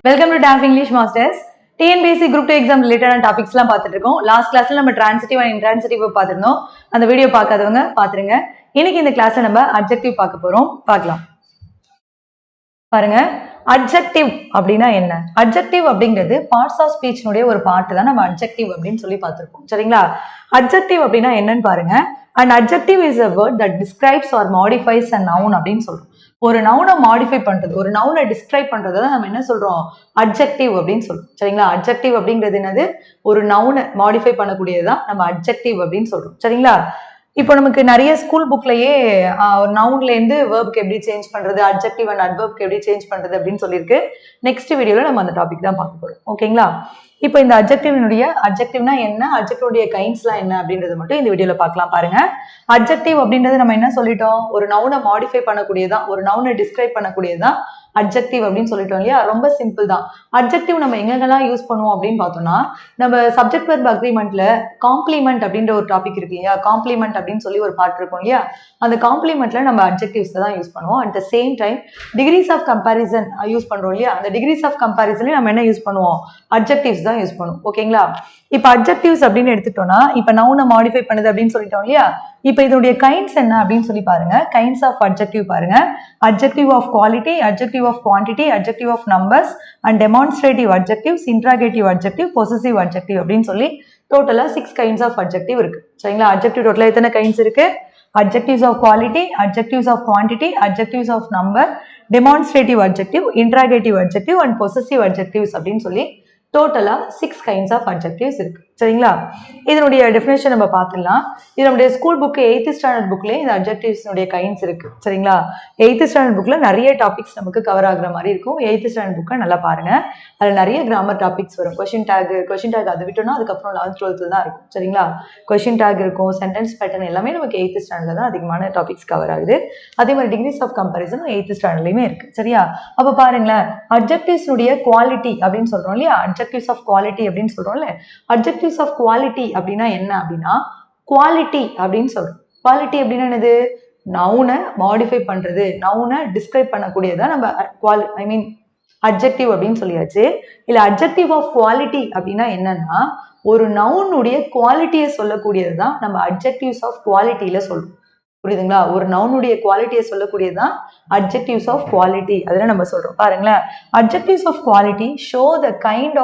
Welcome to top English masters. TNPSC group 2 exam ரிலேட்டடான டாபிக்ஸ்லாம் பார்த்துட்டு இருக்கோம். லாஸ்ட் கிளாஸ்ல நம்ம டிரான்சிட்டிவ் அண்ட் இன்ட்ரான்சிட்டிவ் பார்த்துருந்தோம். அந்த வீடியோ பார்க்காதவங்க பார்த்துருங்க. இன்னைக்கு இந்த கிளாஸ்ல நம்ம அட்ஜெக்டிவ் பார்க்க போறோம். பார்க்கலாம் பாருங்க. அட்ஜெக்டிவ் அப்படின்னா என்ன? அட்ஜெக்டிவ் அப்படிங்கிறது பார்ட்ஸ் ஆஃப் ஸ்பீச்னுடைய ஒரு பார்ட் தான் நம்ம அட்ஜெக்டிவ் அப்படின்னு சொல்லி பார்த்துருக்கோம். சரிங்களா? அட்ஜெக்டிவ் அப்படின்னா என்னன்னு பாருங்க. And adjective is a word that describes or modifies a noun அப்படின்னு சொல்றோம். ஒரு நவுனை மாடிஃபை பண்றது, ஒரு நவுனை டிஸ்கிரைப் பண்றதை தான் நம்ம என்ன சொல்றோம்? அட்ஜெக்டிவ் அப்படின்னு சொல்றோம். சரிங்களா? அட்ஜெக்டிவ் அப்படிங்கிறது என்னது? ஒரு நவுனை மாடிஃபை பண்ணக்கூடியதுதான் நம்ம அட்ஜெக்டிவ் அப்படின்னு சொல்றோம். சரிங்களா? இப்போ நமக்கு நிறைய ஸ்கூல் புக்லயே நவுன்ல இருந்து வேர்புக்கு எப்படி சேஞ்ச் பண்றது, அட்ஜெக்டிவ் அண்ட் அட்வர்ப்க்கு எப்படி சேஞ்ச் பண்றது அப்படின்னு சொல்லியிருக்கு. நெக்ஸ்ட் வீடியோல நம்ம அந்த டாபிக் தான் பார்க்க போறோம். ஓகேங்களா? இப்போ இந்த அட்ஜெக்டிவ்னா என்ன, அட்ஜெக்டிவ்னுடைய கைண்ட்ஸ்லாம் என்ன அப்படின்றது மட்டும் இந்த வீடியோல பார்க்கலாம். பாருங்க. அட்ஜெக்டிவ் அப்படின்றது நம்ம என்ன சொல்லிட்டோம்? ஒரு நவுனை மாடிஃபை பண்ணக்கூடியதான், ஒரு நவுனை டிஸ்கிரைப் பண்ணக்கூடியதான் அட்ஜெக்டிவ் அப்படின்னு சொல்லிட்டோம் இல்லையா? ரொம்ப சிம்பிள் தான். அட்ஜெக்டிவ் நம்ம எங்கெங்கெல்லாம் யூஸ் பண்ணுவோம் அப்படின்னு பார்த்தோம்னா, நம்ம சப்ஜெக்ட் வெர்ப் அக்ரிமெண்ட்ல காம்ப்ளிமெண்ட் அப்படின்ற ஒரு டாபிக் இருக்கு இல்லையா? காம்ப்ளிமெண்ட் அப்படின்னு சொல்லி ஒரு பார்ட் இருக்கும் இல்லையா? அந்த காம்ப்ளிமெண்ட்ல நம்ம அட்ஜெக்டிவ்ஸ் தான் யூஸ் பண்ணுவோம். At the same time degrees of comparison use பண்றோம் இல்லையா? அந்த டிகிரிஸ் ஆஃப் கம்பேரிசன்ல நம்ம என்ன யூஸ் பண்ணுவோம்? அட்ஜெக்டிவ்ஸ் தான் யூஸ் பண்ணுவோம். ஓகேங்களா? இப்ப அட்ஜெக்டிவ்ஸ் அப்படின்னு எடுத்துட்டோம்னா, இப்ப நவுனை மாடிஃபை பண்ணுது அப்படின்னு சொல்லிட்டோம் இல்லையா? இப்ப இதனுடைய கைண்ட்ஸ் என்ன அப்படின்னு சொல்லி பாருங்க. கைண்ட்ஸ் ஆஃப் அட்ஜெக்டிவ் பாருங்க. Adjective of quality, adjective of quantity, adjective of numbers and demonstrative adjectives, interrogative adjective, possessive adjective அப்படின்னு சொல்லி டோட்டலா 6 கைண்ட்ஸ் ஆஃப் அட்ஜெக்டிவ் இருக்கு. சரிங்களா? அட்ஜெக்டிவ் டோட்டலா எத்தனை கைண்ட்ஸ் இருக்கு? adjectives of quality, adjectives of quantity, adjectives of number, demonstrative adjective, interrogative adjective and possessive adjectives அப்படின்னு சொல்லி டோட்டலா 6 கைண்ட்ஸ் ஆஃப் அட்ஜெக்டிவ்ஸ் இருக்கு. சரிங்களா? இதனுடைய டெஃபினேஷன் நம்ம பார்த்துடலாம். இது நம்முடைய ஸ்கூல் புக் 8th ஸ்டாண்டர்ட் புக்லேயே இந்த அட்ஜெக்டிவ்ஸ்னுடைய கைண்ட்ஸ் இருக்கு. சரிங்களா? 8th ஸ்டாண்டர்ட் புக்ல நிறைய டாபிக்ஸ் நமக்கு கவர் ஆகுற மாதிரி இருக்கும். 8th ஸ்டாண்டர்ட் புக்கை நல்லா பாருங்க. அதில் நிறைய கிராமர் டாபிக்ஸ் வரும். கொஷின் டேக் அதை விட்டோம்னா அதுக்கப்புறம் 11th 12th தான் இருக்கும். சரிங்களா? கொஷின் டேக் இருக்கும், சென்டென்ஸ் பேட்டர்ன் எல்லாமே நமக்கு 8th ஸ்டாண்டர்ட்ல தான் அதிகமான டாபிக்ஸ் கவர் ஆகுது. அதே மாதிரி டிகிரிஸ் ஆஃப் கம்பேரிசன் 8th ஸ்டாண்டர்ட்லயுமே இருக்கு. சரியா? அப்ப பாருங்களேன், அட்ஜெக்டிவ்ஸ்னுடைய குவாலிட்டி அப்படின்னு சொல்றோம் இல்லையா? அட்ஜெக்டிவ்ஸ் ஆஃப் குவாலிட்டி அப்படின்னு சொல்றோம்ல. அட்ஜெக்டிவ்ஸ் ஆஃப் குவாலிட்டி அப்படின்னா என்ன அப்படின்னா, குவாலிட்டி அப்படின்னு சொல்றோம். குவாலிட்டி அப்படின்னா என்னது? நவுனை மாடிஃபை பண்றது, நவுனை டிஸ்கிரைப் பண்ணக்கூடியதான் நம்ம அட்ஜெக்டிவ் அப்படின்னு சொல்லியாச்சு. இல்ல அட்ஜெக்டிவ் ஆஃப் குவாலிட்டி அப்படின்னா என்னன்னா, ஒரு நவுனுடைய குவாலிட்டியை சொல்லக்கூடியது தான் நம்ம அட்ஜெக்டிவ்ஸ் ஆஃப் குவாலிட்டியில சொல்றோம். புரியுதுங்களா? ஒரு நவுனுடைய குவாலிட்டியை சொல்லக்கூடியதுதான் அட்ஜெக்டிவ்ஸ் ஆஃப் குவாலிட்டி. அதெல்லாம் நம்ம சொல்றோம். பாருங்களேன், adjectives of quality show the kind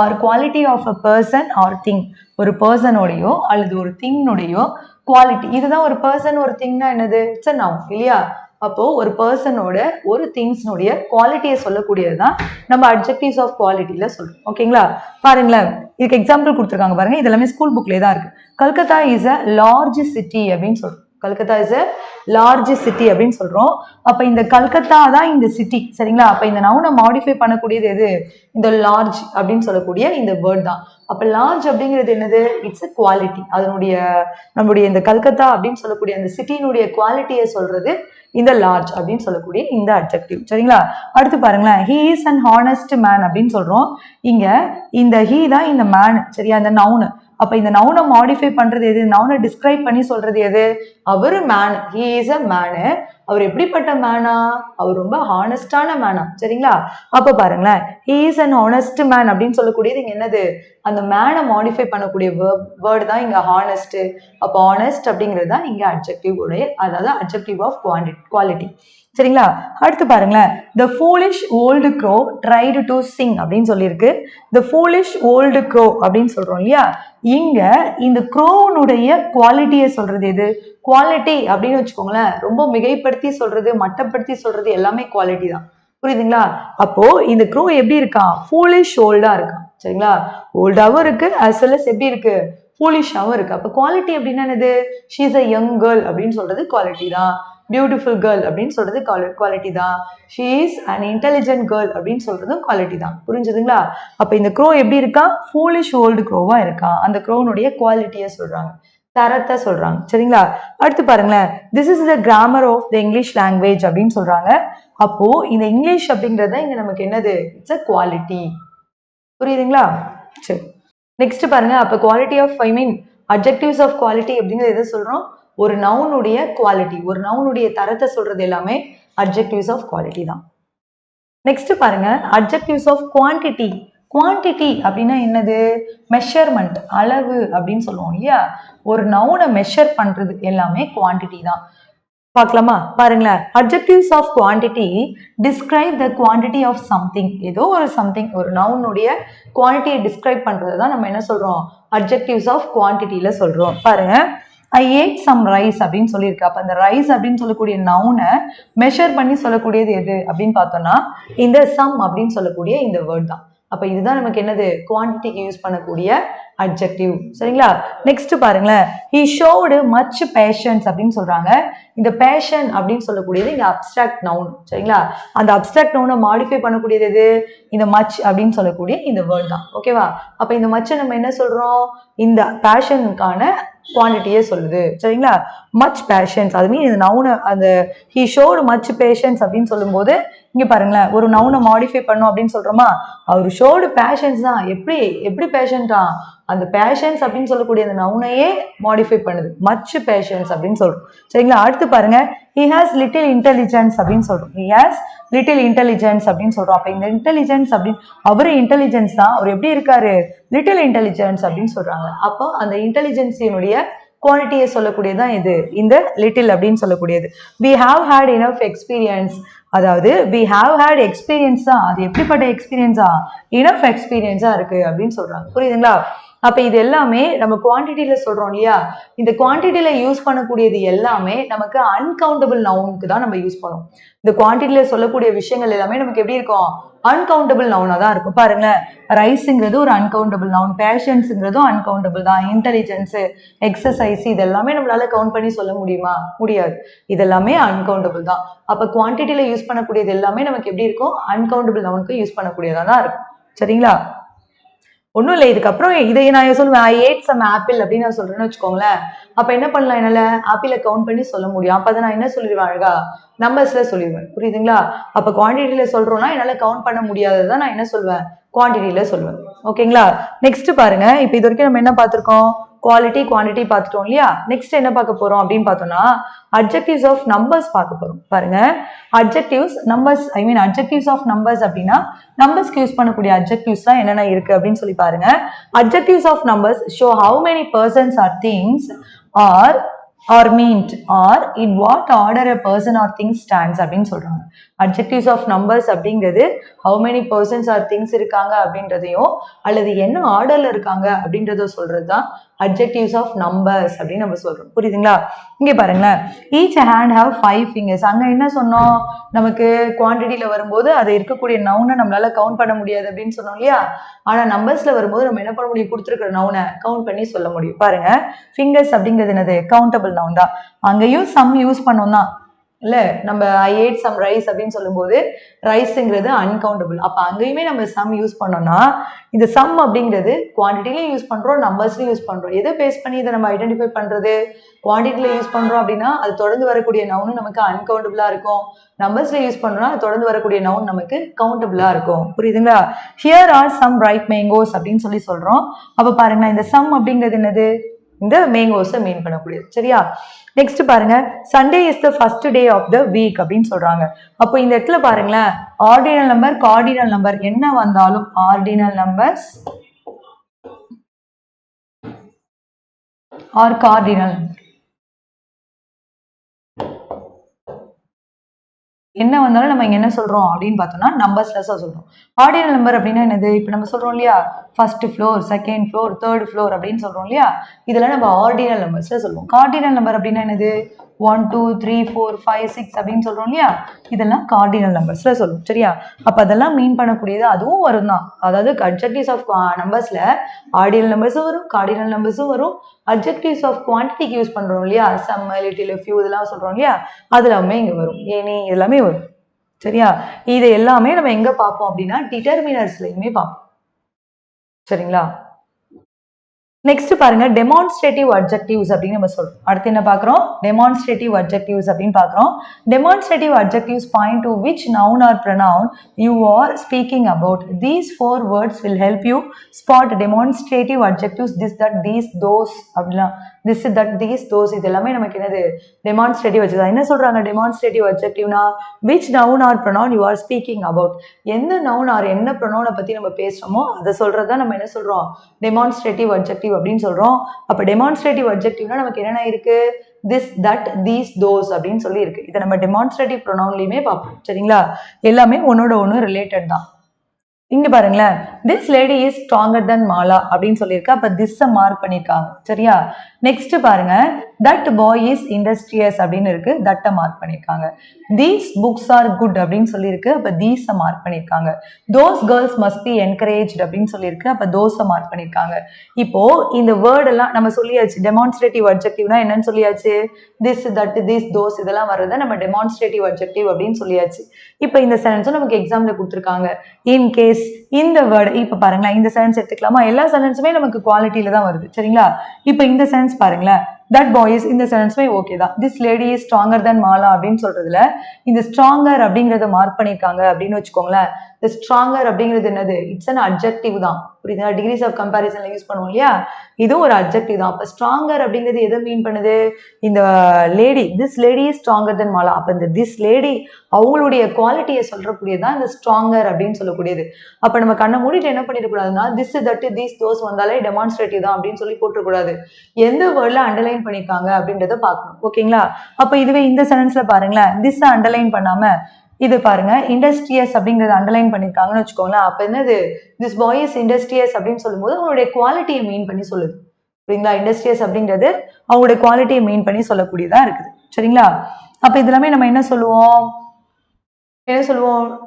or quality of a person or thing. ஒரு பர்சனோடையோ அல்லது ஒரு திங்னுடையோ குவாலிட்டி. இதுதான் ஒரு பர்சன் ஒரு திங்னா என்னது? இட்ஸ் அ நவுன் இல்லையா? அப்போ ஒரு பர்சனோட ஒரு திங்ஸ்னுடைய குவாலிட்டியை சொல்லக்கூடியதுதான் நம்ம அட்ஜெக்டிவ்ஸ் ஆஃப் குவாலிட்டியில சொல்றோம். ஓகேங்களா? பாருங்களேன், இதுக்கு எக்ஸாம்பிள் கொடுத்துருக்காங்க பாருங்க. இது எல்லாமே ஸ்கூல் புக்லேயே தான் இருக்கு. Calcutta is a large city அப்படின்னு சொல்றோம். Calcutta is a large city அப்படின்னு சொல்றோம். அப்ப இந்த கல்கத்தா தான் இந்த சிட்டி. சரிங்களா? அப்ப இந்த நவுனை மாடிஃபை பண்ணக்கூடியது எது? இந்த லார்ஜ் அப்படின்னு சொல்லக்கூடிய இந்த வேர்ட் தான். அப்ப லார்ஜ் அப்படிங்கிறது என்னது? It's a quality. அதனுடைய நம்முடைய இந்த கல்கத்தா அப்படின்னு சொல்லக்கூடிய அந்த சிட்டியினுடைய குவாலிட்டியை சொல்றது இந்த லார்ஜ் அப்படின்னு சொல்லக்கூடிய இந்த அட்ஜெக்டிவ். சரிங்களா? அடுத்து பாருங்களேன், he is an honest man அப்படின்னு சொல்றோம். இங்க இந்த he தான் இந்த மேன். சரியா? இந்த நவுனு. அப்ப இந்த நவுனை மாடிஃபை பண்றது எது? நவுனை டிஸ்கிரைப் பண்ணி சொல்றது எது? அவரு man. he is a man. அவர் எப்படிப்பட்ட மேனா? அவர் ரொம்ப ஹானஸ்டான மேனா. சரிங்களா? அப்ப பாருங்களேன், he is an honest man அப்படின்னு சொல்லக்கூடியது இங்க என்னது? அந்த மேனை மாடிஃபை பண்ணக்கூடிய வேர்டு தான் இங்க ஹானஸ்ட். அப்ப ஹானஸ்ட் அப்படிங்கிறது தான் இங்க அட்ஜெக்டிவ் உடைய, அதாவது அட்ஜெக்டிவ் ஆஃப் குவாலிட்டி. சரிங்களா? அடுத்து பாருங்களேன், the foolish old crow tried to sing அப்படின்னு சொல்லியிருக்கு. the foolish old crow அப்படின்னு சொல்றோம் இல்லையா? இங்க இந்த க்ரோனுடைய குவாலிட்டியை சொல்றது எது? குவாலிட்டி அப்படின்னு வச்சுக்கோங்களேன், ரொம்ப மிகைப்படுத்தி சொல்றது, மட்டப்படுத்தி சொல்றது எல்லாமே குவாலிட்டி தான். புரியுதுங்களா? அப்போ இந்த க்ரோ எப்படி இருக்கான்? ஃபூலிஷ் ஓல்டா இருக்கான். சரிங்களா? ஓல்டாவும் இருக்கு, as well as எப்படி இருக்கு? ஃபூலிஷாவும் இருக்கு. அப்ப குவாலிட்டி அப்படின்னா என்னது? She is a young girl அப்படின்னு சொல்றது குவாலிட்டி தான். பியூட்டிஃபுல் கேர்ள் அப்படின்னு சொல்றது குவாலிட்டி தான். She is an intelligent girl அப்படின்னு சொல்றதும் குவாலிட்டி தான். புரிஞ்சுதுங்களா? அப்ப இந்த க்ரோ எப்படி இருக்கா? ஃபூலிஷ் ஓல்டு க்ரோவா இருக்கான். அந்த க்ரோனுடைய குவாலிட்டியை சொல்றாங்க, தரத்தை சொல்றாங்க. சரிங்களா? அடுத்து பாருங்களேன், this is the grammar of the English language அப்படின்னு சொல்றாங்க. அப்போ இந்த இங்கிலீஷ் அப்படிங்கறத இங்க நமக்கு என்னது? It's a quality. புரியுதுங்களா? சரி, நெக்ஸ்ட் பாருங்க. அப்ப quality of adjectives of quality அப்படிங்கிறது எதை சொல்றோம்? ஒரு நவுனுடைய குவாலிட்டி, ஒரு நவுனுடைய தரத்தை சொல்றது எல்லாமே அட்ஜெக்டிவ்ஸ் ஆஃப் குவாலிட்டி தான். நெக்ஸ்ட் பாருங்க அட்ஜெக்டிவ்ஸ் ஆஃப் குவான்டிட்டி. குவான்டிட்டி அப்படின்னா என்னது? மெஷர்மெண்ட், அளவு அப்படின்னு சொல்லுவோம் இல்லையா? ஒரு நவுனை மெஷர் பண்றது எல்லாமே குவான்டிட்டி தான். பார்க்கலாமா? பாருங்களேன். Adjectives of quantity describe the quantity of something. ஏதோ ஒரு சம்திங், ஒரு நவுனுடைய குவான்டிட்டியை டிஸ்கிரைப் பண்றது தான் நம்ம என்ன சொல்றோம்? அட்ஜெக்டிவ்ஸ் ஆஃப் குவான்டிட்டியில சொல்றோம். பாருங்க, ஐ ஏட் சம் ரைஸ் அப்படின்னு சொல்லியிருக்கு. அப்ப அந்த ரைஸ் அப்படின்னு சொல்லக்கூடிய நவுனை மெஷர் பண்ணி சொல்லக்கூடியது எது அப்படின்னு பார்த்தோம்னா இந்த சம் அப்படின்னு சொல்லக்கூடிய இந்த வேர்ட் தான். அப்ப இதுதான் நமக்கு என்னது? குவான்டிட்டிக்கு யூஸ் பண்ணக்கூடிய அட்ஜெக்டிவ். சரிங்களா? நெக்ஸ்ட் பாருங்களேன், he showed much patience அப்படின்னு சொல்றாங்க. இந்த பேஷன் அப்படின்னு சொல்லக்கூடியது இங்க அப்டிராக்ட் நவுன். சரிங்களா? அந்த அப்டிராக்ட் நவுனை மாடிஃபை பண்ணக்கூடியது எது? இந்த மச் அப்படின்னு சொல்லக்கூடிய இந்த வேர்ட் தான். ஓகேவா? அப்ப இந்த மச்சை நம்ம என்ன சொல்றோம்? இந்த பேஷனுக்கான குவான்டிட்டியே சொல்லுது. சரிங்களா? மச் பேஷன்ஸ், அது மீன் இந்த நவுனை, அந்த he showed much patience அப்படின்னு சொல்லும்போது இங்க பாருங்களேன், ஒரு நவுனை மாடிஃபை பண்ணும் அப்படின்னு சொல்றோமா? அவர் ஷோடு பேஷன்ஸ் தான். எப்படி பேஷன்டா? அந்த பேஷன்ஸ் அப்படின்னு சொல்லக்கூடிய அந்த நவுனையே மாடிஃபை பண்ணுது. மச் பேஷன்ஸ் அப்படின்னு சொல்றோம். சரிங்களா? அடுத்து பாருங்க, he has little intelligence அப்படின்னு சொல்றோம். he has little intelligence அப்படின்னு சொல்றோம். அப்ப இந்த இன்டெலிஜென்ஸ் அப்படின்னு, அவரு இன்டெலிஜென்ஸ் தான், அவர் எப்படி இருக்காரு? லிட்டில் இன்டெலிஜென்ஸ் அப்படின்னு சொல்றாங்க. அப்போ அந்த இன்டெலிஜென்ஸினுடைய குவாலிட்டியை சொல்லக்கூடியதான் இது, இந்த லிட்டில் அப்படின்னு சொல்லக்கூடியது. we have had enough experience, அதாவது we have had experience தான். அது எப்படிப்பட்ட எக்ஸ்பீரியன்ஸா? enough எக்ஸ்பீரியன்ஸா இருக்கு அப்படின்னு சொல்றாங்க. புரியுதுங்களா? அப்ப இது எல்லாமே நம்ம குவான்டிட்டியில சொல்றோம் இல்லையா? இந்த குவான்டிட்டியில யூஸ் பண்ணக்கூடியது எல்லாமே நமக்கு அன்கவுண்டபிள் நவுனுக்கு தான் நம்ம யூஸ் பண்ணுவோம். இந்த குவான்டிட்டியில சொல்லக்கூடிய விஷயங்கள் எல்லாமே நமக்கு எப்படி இருக்கும்? அன்கவுண்டபிள் நவுனா தான் இருக்கும். பாருங்களேன், ரைஸுங்கிறது ஒரு அன்கவுண்டபிள் நவுன், பேஷன்ஸுங்கிறதும் அன்கவுண்டபிள் தான், இன்டெலிஜென்ஸ், எக்ஸசைஸ் இது எல்லாமே நம்மளால கவுண்ட் பண்ணி சொல்ல முடியுமா? முடியாது. இதெல்லாமே அன்கவுண்டபிள் தான். அப்ப குவான்டிட்டியில யூஸ் பண்ணக்கூடியது எல்லாமே நமக்கு எப்படி இருக்கும்? அன்கவுண்டபிள் நவுனுக்கு யூஸ் பண்ணக்கூடியதா தான் இருக்கும். சரிங்களா? ஒன்றும் இல்லை, இதுக்கப்புறம் இதை நான் சொல்லுவேன், ஐ ஏட் சம் ஆப்பிள் அப்படின்னு நான் சொல்றேன்னு வச்சுக்கோங்களேன். அப்ப என்ன பண்ணலாம்? என்னால ஆப்பிளை கவுண்ட் பண்ணி சொல்ல முடியும். அப்ப அதை நான் என்ன சொல்லிடுவேன்? அழகா நம்பர்ஸ்ல சொல்லிடுவேன். புரியுதுங்களா? அப்ப குவான்டிட்டியில சொல்றோம்னா என்னால கவுண்ட் பண்ண முடியாததான் நான் என்ன சொல்வேன்? குவான்டிட்டியில சொல்லுவேன். ஓகேங்களா? நெக்ஸ்ட் பாருங்க, இப்ப இது வரைக்கும் நம்ம என்ன பார்த்திருக்கோம்? குவாலிட்டி, குவான்டிட்டி பார்த்துட்டோம் இல்லையா? நெக்ஸ்ட் என்ன பார்க்க போறோம் அப்படின்னு பார்த்தோம்னா அட்ஜெக்டிவ்ஸ் ஆஃப் நம்பர்ஸ் பார்க்க போறோம். பாருங்க, adjectives numbers, I mean adjectives of numbers அப்படின்னா நம்பர்ஸ்க்கு யூஸ் பண்ணக்கூடிய அட்ஜெக்டிவ்ஸ் தான் என்னென்ன இருக்கு அப்படின்னு சொல்லி பாருங்க. Adjectives of numbers show how many persons or things are meant or in what order a person or thing stands அப்படின்னு சொல்றாங்க. அட்ஜெக்டிவ்ஸ் ஆஃப் நம்பர்ஸ் அப்படிங்கிறது how many persons or things இருக்காங்க அப்படின்றதையும் அல்லது என்ன ஆர்டர்ல இருக்காங்க அப்படின்றத சொல்றது தான் அட்ஜெக்டிவ்ஸ் ஆஃப் நம்பர்ஸ் அப்படின்னு நம்ம சொல்றோம். புரியுதுங்களா? இங்க பாருங்களேன், each hand have 5 fingers. அங்க என்ன சொன்னோம்? நமக்கு குவான்டிட்டியில வரும்போது அது இருக்கக்கூடிய நவுனை நம்மளால கவுண்ட் பண்ண முடியாது அப்படின்னு சொன்னோம் இல்லையா? ஆனா நம்பர்ஸ்ல வரும்போது நம்ம என்ன பண்ண முடியும்? கொடுத்துருக்கிற நவுனை கவுண்ட் பண்ணி சொல்ல முடியும். பாருங்க, ஃபிங்கர்ஸ் அப்படிங்கிறது என்னது? கவுண்டபிள் நவுன் தான். அங்கேயும் சம் யூஸ் பண்ணோம் தான் இல்ல, நம்ம ஐ ஏட் சம் ரைஸ் அப்படின்னு சொல்லும்போது ரைஸுங்கிறது அன்கவுண்டபிள். அப்ப அங்கேயுமே நம்ம சம் யூஸ் பண்ணோம்னா இந்த சம் அப்படிங்கிறது குவான்டிட்டிலையும் யூஸ் பண்றோம், நம்பர்ஸ்லையும் யூஸ் பண்றோம். எதை பேஸ் பண்ணி இதை நம்ம ஐடென்டிஃபை பண்றது? குவான்டிட்டியில யூஸ் பண்றோம் அப்படின்னா அது தொடர்ந்து வரக்கூடிய நவுன் நமக்கு அன்கவுண்டபிளா இருக்கும். நம்பர்ஸ்ல யூஸ் பண்றோம்னா அது தொடர்ந்து வரக்கூடிய நவுன் நமக்கு கவுண்டபிளா இருக்கும். புரியுதுங்களா? Here are some right mangoes அப்படின்னு சொல்லி சொல்றோம். அப்ப பாருங்க, இந்த சம் அப்படிங்கிறது என்னது? இந்த மேங்கோஸை மீன் பண்ணக்கூடியது. சரியா? நெக்ஸ்ட் பாருங்க, Sunday is the first day of the week அப்படின்னு சொல்றாங்க. அப்போ இந்த இடத்துல பாருங்களேன், ஆர்டினல் நம்பர், கார்டினல் நம்பர் என்ன வந்தாலும், ஆர்டினல் நம்பர்ஸ் ஆர் கார்டினல் என்ன வந்தாலும் நம்ம இங்க என்ன சொல்றோம் அப்படின்னு பார்த்தோம்னா நம்பர்ஸ்ல சொல்றோம். ஆர்டினல் நம்பர் அப்படின்னா என்னது? இப்ப நம்ம சொல்றோம் இல்லையா, first floor, second floor, third floor அப்படின்னு சொல்றோம் இல்லையா? இதெல்லாம் நம்ம ஆர்டினல் நம்பர்ஸ்ல சொல்லுவோம். கார்டினல் நம்பர் அப்படின்னா என்னது? 1 2 3 4 5 6 அப்படின்னு சொல்றோம் இல்லையா? இதெல்லாம் கார்டினல் நம்பர்ஸ்ல சொல்லுவோம். சரியா? அப்ப அதெல்லாம் மீன் பண்ணக்கூடியது அதுவும் வரும் தான். அதாவது அட்ஜெக்டிவ்ஸ் ஆஃப் நம்பர்ஸ்ல ஆர்டினல் நம்பர்ஸும் வரும், கார்டினல் நம்பர்ஸும் வரும். அட்ஜெக்டிவ்ஸ் ஆஃப் குவான்டிட்டிக்கு யூஸ் பண்றோம் இல்லையா, சம், லிட்டில், ஃபியூ இதெல்லாம் சொல்றோம் இல்லையா, அது எல்லாமே இங்க வரும். ஏனி எல்லாமே வரும். சரியா? இது எல்லாமே நம்ம எங்க பார்ப்போம் அப்படின்னா டிட்டர்மினர்ஸ்லயுமே பார்ப்போம். சரிங்களா? நெக்ஸ்ட் பாருங்க டெமான்ஸ்ட்ரேட்டிவ் அட்ஜெக்டிவ்ஸ் அப்படின்னு நம்ம சொல்றோம். அடுத்து என்ன பார்க்குறோம்? டெமான்ஸ்ட்ரேட்டிவ் அட்ஜெக்டிவ்ஸ் அப்படின்னு பார்க்குறோம். Demonstrative adjectives point to which noun or pronoun you are speaking about. These 4 words will help you spot demonstrative adjectives. This that these those அப்படின்னா திஸ் தட் தீஸ் தோஸ் இது எல்லாமே நமக்கு என்னது டெமான்ஸ்ட்ரேட்டிவ் அட்ஜெக்டிவ். என்ன சொல்றாங்க demonstrative அட்ஜெக்டிவ்னா which noun or pronoun you are speaking about. எந்த noun or என்ன ப்ரொனவுனை பத்தி நம்ம பேசுறோமோ அதை சொல்றதா நம்ம என்ன சொல்றோம் டெமான்ஸ்ட்ரேட்டிவ் அட்ஜெக்டிவ் அப்படின்னு சொல்றோம். அப்ப டெமான்ஸ்ட்ரேட்டிவ் அட்ஜெக்டிவ்னா நமக்கு என்னென்ன இருக்கு? திஸ் தட் தீஸ் தோஸ் அப்படின்னு சொல்லி இருக்கு. இதை நம்ம டெமான்ஸ்ட்ரேட்டிவ் ப்ரொனவுன்லயுமே பார்ப்போம். சரிங்களா? எல்லாமே ஒன்னோட ஒன்று ரிலேட்டட் தான். இங்க பாருங்களேன், this lady is stronger than Mala அப்படின்னு சொல்லியிருக்கு. அப்ப திஸ் மார்க் பண்ணிருக்காங்க. சரியா? நெக்ஸ்ட் பாருங்க, தட் பாய் இஸ் இண்டஸ்ட்ரியஸ் அப்படின்னு இருக்கு. தட்டை மார்க் பண்ணிருக்காங்க. தீஸ் புக்ஸ் ஆர் குட் அப்படின்னு சொல்லியிருக்கு. அப்ப தீஸை மார்க் பண்ணிருக்காங்க. Those girls must be encouraged அப்படின்னு சொல்லியிருக்கு. அப்ப தோஸை மார்க் பண்ணிருக்காங்க. இப்போ இந்த வேர்ட் எல்லாம் நம்ம சொல்லியாச்சு. டெமான்ஸ்ட்ரேட்டிவ் அட்ஜெக்டிவ்னா என்னன்னு சொல்லியாச்சு. திஸ் தட் திஸ் தோஸ் இதெல்லாம் வர்றதை நம்ம டெமான்ஸ்ட்ரேட்டிவ் அட்ஜெக்டிவ் அப்படின்னு சொல்லியாச்சு. இப்போ இந்த சென்டென்ஸும் நமக்கு எக்ஸாம்ல கொடுத்துருக்காங்க. இன் கேஸ் இந்த வேர்டு இப்ப பாருங்களேன், இந்த சென்டென்ஸ் எடுத்துக்கலாமா? எல்லா சென்டென்ஸுமே நமக்கு குவாலிட்டியில தான் வருது. சரிங்களா? இப்ப இந்த சென்டென்ஸ் பாருங்களேன், தட் பாய்ஸ் இந்த சென்டென்ஸுமே ஓகே தான். This lady is stronger than Mala அப்படின்னு சொல்றதுல இந்த ஸ்ட்ராங்கர் அப்படிங்கறத மார்க் பண்ணிருக்காங்க அப்படின்னு வச்சுக்கோங்களேன். இந்த ஸ்ட்ராங்கர் அப்படிங்கிறது என்னது? இட்ஸ் அன் அட்ஜெக்டிவ் தான். புரியுதா? டிகிரிஸ் ஆஃப் கம்பேரிசன்ல யூஸ் பண்ணுவோம் இல்லையா? இதுவும் ஒரு அட்ஜெக்டிவ் தான். அப்ப ஸ்ட்ராங்கர் அப்படிங்கிறது எதை மீன் பண்ணுது? இந்த lady this lady is stronger than Mala. அப்ப இந்த திஸ் லேடி அவங்களுடைய குவாலிட்டியை சொல்றக்கூடியதான் இந்த ஸ்ட்ராங்கர் அப்படின்னு சொல்லக்கூடியது. அப்ப நம்ம கண்ணை மூடிட்டு என்ன பண்ணிடக்கூடாதுன்னா திஸ் தட் தீஸ் தோஸ் வந்தாலே டெமான்ஸ்ட்ரேட்டிவ் தான் அப்படின்னு சொல்லி போட்டுக்கூடாது. எந்த வேர்ட்ல அண்டர்லைன் பண்ணிருக்காங்க அப்படின்றத பார்க்கணும். ஓகேங்களா? அப்ப இதுவே இந்த சென்டென்ஸ்ல பாருங்களேன், திஸ் அண்டர்லைன் பண்ணாம இது பாருங்க, இண்டஸ்ட்ரியஸ் அப்படிங்கறத அண்டர்லைன் பண்ணிருக்காங்கன்னு வச்சுக்கோங்களேன். அப்ப என்னது? திஸ் பாய் இஸ் இண்டஸ்ட்ரியஸ் அப்படின்னு சொல்லும்போது அவங்களுடைய குவாலிட்டியை மீன் பண்ணி சொல்லுது. சரிங்களா? இண்டஸ்ட்ரியஸ் அப்படிங்கிறது அவங்களுடைய குவாலிட்டியை மீன் பண்ணி சொல்லக்கூடியதா இருக்குது. சரிங்களா? அப்ப இதெல்லாமே நம்ம என்ன சொல்லுவோம்?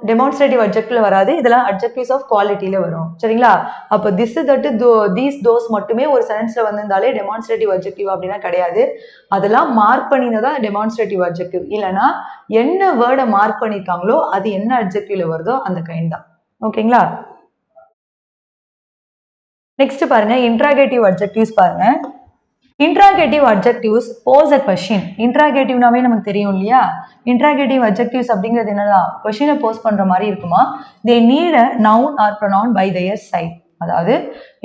டெமான்ஸ்ட்ரேட்டிவ் அட்ஜெக்டிவ்ல வராது. இதெல்லாம் அட்ஜெக்டிவ்ஸ் ஆஃப் குவாலிட்டியில வரும். சரிங்களா? அப்ப திஸ் தட் தீஸ் தோஸ் மட்டுமே ஒரு சென்டென்ஸ்ல வந்திருந்தாலே டெமான்ஸ்ட்ரேட்டிவ் அட்ஜெக்டிவ் அப்படின்னா கிடையாது. அதெல்லாம் மார்க் பண்ணினதான் டெமான்ஸ்ட்ரேட்டிவ் அட்ஜெக்டிவ். இல்லைன்னா என்ன வேர்டை மார்க் பண்ணிருக்காங்களோ அது என்ன அட்ஜெக்டிவ்ல வருதோ அந்த கைண்ட் தான். ஓகேங்களா? நெக்ஸ்ட் பாருங்க, இன்ட்ராகேட்டிவ் அட்ஜெக்டிவ்ஸ் பாருங்க. Interrogative adjectives pose a question. இன்ட்ராகேட்டிவ்னாவே நமக்கு தெரியும் இல்லையா? இன்ட்ராகேட்டிவ் அட்ஜெக்டிவ்ஸ் அப்படிங்கிறது என்னதான்? கொஸ்டினை போஸ் பண்ற மாதிரி இருக்குமா? They need a noun or pronoun by their side. அதாவது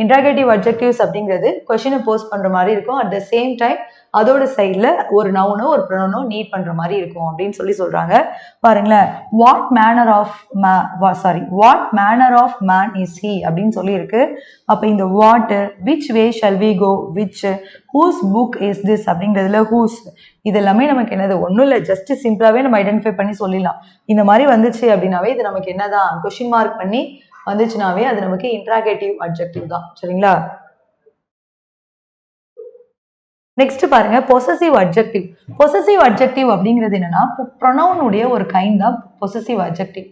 இன்ட்ராகேட்டிவ் அட்ஜெக்டிவ்ஸ் அப்படிங்கிறது கொஸ்டினை போஸ் பண்ற மாதிரி இருக்கும். அட் த சேம் டைம் அதோட சைட்ல ஒரு நவுனோ ஒரு ப்ரொனவுனோ நீட் பண்ற மாதிரி இருக்கும் அப்படின்னு சொல்லி சொல்றாங்க. பாருங்களேன், what manner of man is he அப்படின்னு சொல்லி இருக்கு. அப்ப இந்த what, which way shall we go, which, whose book is this அப்படிங்கிறதுல ஹூஸ் இது எல்லாமே நமக்கு என்னது? ஒன்றும் இல்லை, ஜஸ்ட் சிம்பிளாவே நம்ம ஐடென்டிஃபை பண்ணி சொல்லிடலாம். இந்த மாதிரி வந்துச்சு அப்படின்னாவே இது நமக்கு என்னதான்? கொஸ்டின் மார்க் பண்ணி வந்துச்சுனாவே அது நமக்கு இன்ட்ராகேட்டிவ் அட்ஜெக்டிவ் தான். சரிங்களா? நெக்ஸ்ட் பாருங்க, பொசசிவ் அட்ஜெக்டிவ். பொசசிவ் அட்ஜெக்டிவ் அப்படிங்கிறது என்னன்னா ப்ரொனவுனுடைய ஒரு கைண்ட் தான் பொசசிவ் அட்ஜெக்டிவ்.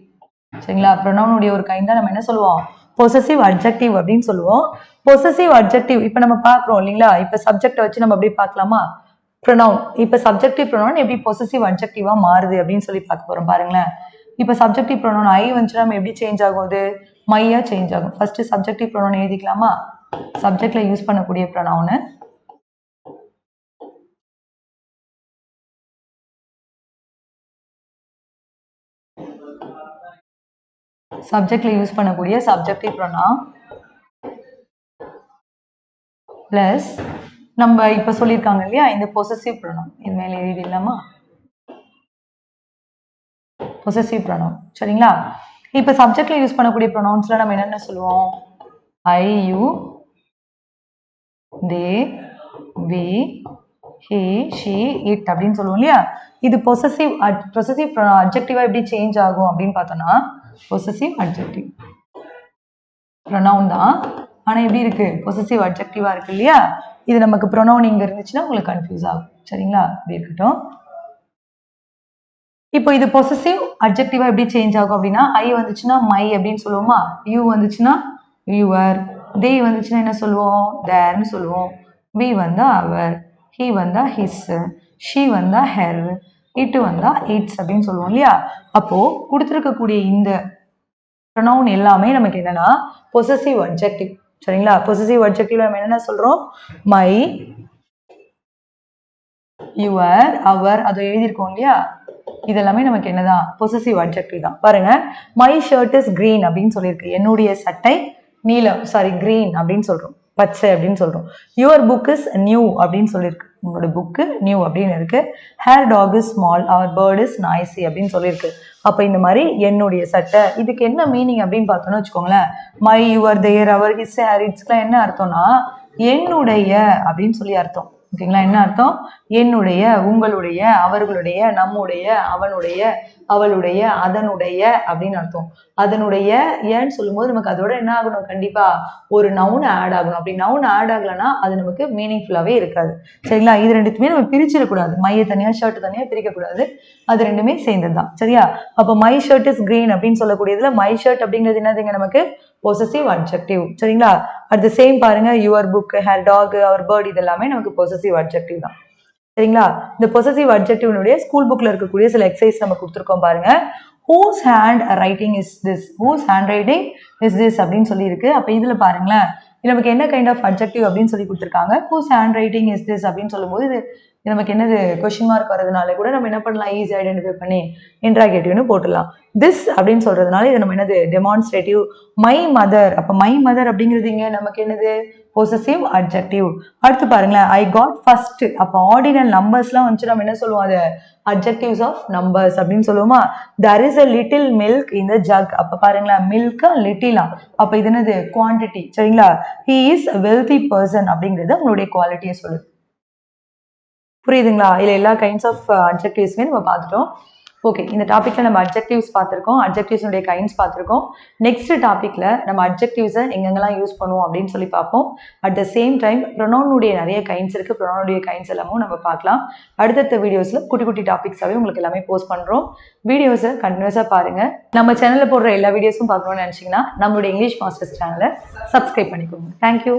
சரிங்களா? ப்ரொனவுனுடைய ஒரு கைண்ட் தான் நம்ம என்ன சொல்லுவோம்? பொசசிவ் அட்ஜெக்டிவ் அப்படின்னு சொல்லுவோம். பொசசிவ் அட்ஜெக்டிவ் இப்ப நம்ம பாக்குறோம் இல்லைங்களா? இப்ப சப்ஜெக்ட் வச்சு நம்ம அப்படியே பார்க்கலாமா? ப்ரொனவுன் இப்ப சப்ஜெக்டிவ் ப்ரொனவுன் எப்படி பொசசிவ் அட்ஜெக்டிவா மாறுது அப்படின்னு சொல்லி பார்க்க போறோம். பாருங்களேன், இப்ப சப்ஜெக்டிவ் ப்ரொனவுன் ஐ வந்துச்சுன்னா நம்ம எப்படி சேஞ்ச் ஆகும்? அது மையா சேஞ்ச் ஆகும். ஃபர்ஸ்ட் சப்ஜெக்டிவ் ப்ரொனவுன் எழுதிக்கலாமா? சப்ஜெக்ட்ல யூஸ் பண்ணக்கூடிய ப்ரொனவுன் சப்ஜெக்ட்ல யூஸ் பண்ணக்கூடிய சப்ஜெக்டிவ் ப்ரொனவுன் பிளஸ் நம்ம இப்ப சொல்லியிருக்காங்க இல்லையா இந்த பொசசிவ் ப்ரொனவுன். இது மேல எழுதிடலாமா? Possessive pronoun. சரிங்களா? இப்ப சப்ஜெக்ட்ல யூஸ் பண்ணக்கூடிய ப்ரொனவுன்ஸ்ல நம்ம என்னென்ன சொல்லுவோம்? I, you, they, we, he, she, it அப்படின்னு சொல்லுவோம் இல்லையா? இது பொசசிவ் அட்ஜெக்டிவா எப்படி சேஞ்ச் ஆகும் அப்படின்னு பார்த்தோம்னா பொசசிவ் அட்ஜெக்டிவ் ப்ரொனவுன் தான். ஆனா எப்படி இருக்கு? பொசசிவ் அட்ஜெக்டிவா இருக்கு இல்லையா? இது நமக்கு ப்ரொனவுன் இங்க இருந்துச்சுன்னா உங்களுக்கு கன்ஃபியூஸ் ஆகும். சரிங்களா? அப்படி இருக்கட்டும். இப்போ இது பொசசிவ் அட்ஜெக்டிவா எப்படி சேஞ்ச் ஆகும் அப்படின்னா ஐ வந்துச்சுன்னா மை அப்படின்னு சொல்லுவோமா? யூ வந்துச்சுன்னா யுவர், தே வந்துச்சுன்னா என்ன சொல்லுவோம்? தேர்னு சொல்லுவோம். வி வந்தா அவர், ஹி வந்தா ஹிஸ், ஷி வந்தா ஹெர், இட் வந்தா இட்ஸ் அப்படின்னு சொல்லுவோம் இல்லையா? அப்போ கொடுத்துருக்கக்கூடிய இந்த ப்ரொனவுன் எல்லாமே நமக்கு என்னன்னா பொசசிவ் அட்ஜெக்டிவ். சரிங்களா? பொசசிவ் அட்ஜெக்டிவ்ல நம்ம என்ன சொல்றோம்? மை, யுவர், அவர், அதை எழுதியிருக்கோம் இல்லையா? இதெல்லாமே நமக்கு என்னதான்? பொசசிவ் அட்ஜெக்டிவ் தான். பாருங்க, மை ஷர்ட் இஸ் கிரீன் அப்படின்னு சொல்லியிருக்கு. என்னுடைய சட்டை நீலம், கிரீன் அப்படின்னு சொல்றோம், பச்சை அப்படின்னு சொல்றோம். யுவர் புக் இஸ் நியூ அப்படின்னு சொல்லியிருக்கு. உங்களோட புக்கு நியூ அப்படின்னு இருக்கு. Her dog is small, our bird is noisy அப்படின்னு சொல்லியிருக்கு. அப்ப இந்த மாதிரி என்னுடைய சட்டை, இதுக்கு என்ன மீனிங் அப்படின்னு பார்த்தோம்னு வச்சுக்கோங்களேன். My, your, their, our, his, her, இட்ஸ்க்குலாம் என்ன அர்த்தம்னா என்னுடைய அப்படின்னு சொல்லி அர்த்தம். ஓகேங்களா? என்ன அர்த்தம்? என்னுடைய, உங்களுடைய, அவர்களுடைய, நம்முடைய, அவனுடைய, அவளுடைய, அதனுடைய அப்படின்னு அர்த்தம். அதனுடைய ஏன்னு சொல்லும்போது நமக்கு அதோட என்ன ஆகணும்? கண்டிப்பா ஒரு நவுன் ஆட் ஆகணும். அப்படி நவுன் ஆட் ஆகலைன்னா அது நமக்கு மீனிங்ஃபுல்லாவே இருக்காது. சரிங்களா? இது ரெண்டுத்துமே நம்ம பிரிச்சிடக்கூடாது. மைய தனியா ஷர்ட் தனியா பிரிக்கக்கூடாது. அது ரெண்டுமே சேர்ந்தது தான். சரியா? அப்போ மை ஷர்ட் இஸ் கிரீன் அப்படின்னு சொல்லக்கூடியதுல மை ஷர்ட் அப்படிங்கிறது என்னதுங்க? நமக்கு பொசசிவ் அட்ஜெக்டிவ். சரிங்களா? அட் த சேம் பாருங்க, your book, her dog, our bird, இதெல்லாமே நமக்கு பொசசிவ் அட்ஜெக்டிவ் தான். சரிங்களா? இந்த பொசசிவ் அட்ஜெக்டிவ்னுடைய ஸ்கூல் புக்ல இருக்கக்கூடிய சில எக்ஸசைஸ் நம்ம கொடுத்துருக்கோம் பாருங்க. whose hand writing is this, whose handwriting is this அப்படின்னு சொல்லி இருக்கு. அப்ப இதுல பாருங்களேன், நமக்கு என்ன கைண்ட் ஆஃப் அட்ஜெக்டிவ் அப்படின்னு சொல்லி கொடுத்துருக்காங்க. whose handwriting is this அப்படின்னு சொல்லும்போது இது நமக்கு என்னது? கொஸ்டின் மார்க் வரதுனால கூட நம்ம என்ன பண்ணலாம்? ஈஸி ஐடென்டிஃபை பண்ணி இன்ட்ராகேட்டிவ்னு போட்டுடலாம். திஸ் அப்படின்னு சொல்றதுனால இது நம்ம என்னது? டெமான்ஸ்ட்ரேட்டிவ். மை மதர், அப்ப மை மதர் அப்படிங்கிறது இங்க நமக்கு என்னது? Possessive adjective. அடுத்து பாருங்களேன், ஐ காட் ஃபர்ஸ்ட், அப்ப ஆர்டினல் நம்பர்ஸ்லாம் வந்து நம்ம என்ன சொல்லுவோம்? அது அட்ஜெக்டிவ்ஸ் ஆஃப் நம்பர்ஸ் அப்படின்னு சொல்லுவோமா? there is a little milk in the jug, அப்ப பாருங்களேன், மில்க் லிட்டிலா, அப்ப இது என்னது? குவான்டிட்டி. சரிங்களா? he is a wealthy person அப்படிங்கிறது உங்களுடைய குவாலிட்டியை சொல்லுது. புரியுதுங்களா? இல்லை எல்லா கைண்ட்ஸ் ஆஃப் அட்ஜெக்டிவ்ஸ்மே நம்ம பார்த்துட்டோம். ஓகே, இந்த டாப்பிக்கில் நம்ம அட்ஜெக்டிவ்ஸ் பார்த்துருக்கோம், அட்ஜெக்டிவ்ஸுடைய கைண்ட்ஸ் பார்த்துருக்கோம். நெக்ஸ்ட் டாப்பிக்கில் நம்ம அட்ஜெக்டிவ்ஸை எங்கெங்கெல்லாம் யூஸ் பண்ணுவோம் அப்படின்னு சொல்லி பார்ப்போம். அட் த சேம் டைம் ப்ரொனவுனுடைய நிறைய கைண்ட்ஸ் இருக்குது, ப்ரொனவுனுடைய கைண்ட்ஸ் எல்லாமும் நம்ம பார்க்கலாம். அடுத்தடுத்த வீடியோஸில் குட்டி குட்டி டாபிக்ஸாகவே உங்களுக்கு எல்லாமே போஸ்ட் பண்ணுறோம். வீடியோஸை கண்டினியூஸாக பாருங்கள். நம்ம சேனலில் போடுற எல்லா வீடியோஸும் பார்க்கணும்னு நினச்சிங்கன்னா நம்மளுடைய இங்கிலீஷ் மாஸ்டர்ஸ் சேனலை சப்ஸ்கிரைப் பண்ணிக்கோங்க. தேங்க்யூ.